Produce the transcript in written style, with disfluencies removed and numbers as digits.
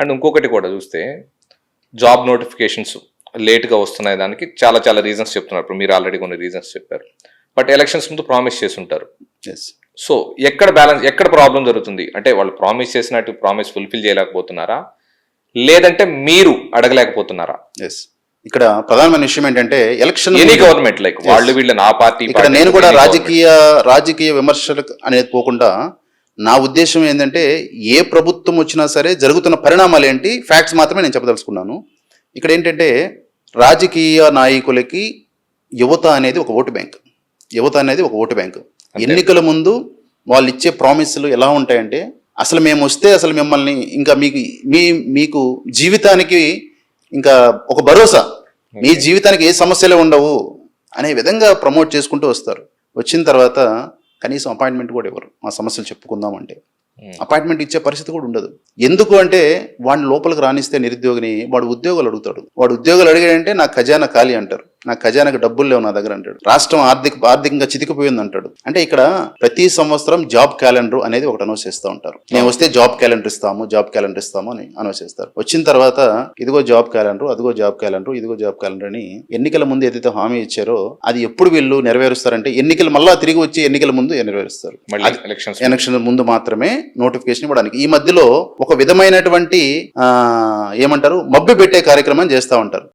And ఇంకొకటి కూడా చూస్తే జాబ్ నోటిఫికేషన్స్ లేట్గా వస్తున్నాయి, దానికి చాలా చాలా రీజన్స్ చెప్తున్నారు. ఇప్పుడు మీరు ఆల్రెడీ కొన్ని రీజన్స్ చెప్పారు. బట్ ఎలక్షన్స్ ముందు ప్రామిస్ చేసి ఉంటారు. సో ఎక్కడ ప్రాబ్లం జరుగుతుంది అంటే వాళ్ళు ప్రామిస్ చేసినట్టు ప్రామిస్ ఫుల్ఫిల్ చేయలేకపోతున్నారా, లేదంటే మీరు అడగలేకపోతున్నారా? ఇక్కడ ప్రధానమైన విషయం ఏంటంటే ఎలక్షన్ ఎనీ గవర్నమెంట్ లైక్ వాళ్ళు వీళ్ళ నా పార్టీ ఇక్కడ నేను కూడా రాజకీయ విమర్శలు అనేది పోకుండా నా ఉద్దేశం ఏంటంటే ఏ ప్రభుత్వం వచ్చినా సరే జరుగుతున్న పరిణామాలు ఏంటి ఫ్యాక్ట్స్ మాత్రమే నేను చెప్పదలుచుకున్నాను. ఇక్కడ ఏంటంటే రాజకీయ నాయకులకి యువత అనేది ఒక ఓటు బ్యాంక్. ఎన్నికల ముందు వాళ్ళు ఇచ్చే ప్రామిస్లు ఎలా ఉంటాయంటే అసలు మేము వస్తే అసలు మిమ్మల్ని ఇంకా మీకు జీవితానికి ఇంకా ఒక భరోసా, మీ జీవితానికి ఏ సమస్యలే ఉండవు అనే విధంగా ప్రమోట్ చేసుకుంటూ వస్తారు. వచ్చిన తర్వాత కనీసం అపాయింట్మెంట్ కూడా ఇవ్వరు. మా సమస్యలు చెప్పుకుందాం అంటే అపాయింట్మెంట్ ఇచ్చే పరిస్థితి కూడా ఉండదు. ఎందుకు అంటే వాడిని లోపలికి రానిస్తే నిరుద్యోగిని వాడు ఉద్యోగాలు అడుగుతాడు. వాడు ఉద్యోగాలు అడిగాడంటే నా ఖజానా ఖాళీ అంటారు, నా ఖజానాకి డబ్బులు లేవు నా దగ్గర అంటాడు, రాష్ట్రం ఆర్థికంగా చితికిపోయింది అంటాడు. అంటే ఇక్కడ ప్రతి సంవత్సరం జాబ్ క్యాలెండర్ అనేది ఒకటి అనౌన్స్ చేస్తూ ఉంటారు. మేము వస్తే జాబ్ క్యాలెండర్ ఇస్తాము అని అనౌన్స్ చేస్తారు. వచ్చిన తర్వాత ఇదిగో జాబ్ క్యాలెండర్, అదిగో జాబ్ క్యాలెండర్, ఇదిగో జాబ్ క్యాలెండర్ అని ఎన్నికల ముందు ఏదైతే హామీ ఇచ్చారో అది ఎప్పుడు వీళ్ళు నెరవేరుస్తారంటే ఎన్నికలు మళ్ళా తిరిగి వచ్చి ఎన్నికల ముందు నెరవేరుస్తారు. ఎలక్షన్ ముందు మాత్రమే నోటిఫికేషన్ ఇవ్వడానికి. ఈ మధ్యలో ఒక విధమైనటువంటి ఏమంటారు మభ్య పెట్టే కార్యక్రమం చేస్తూ ఉంటారు.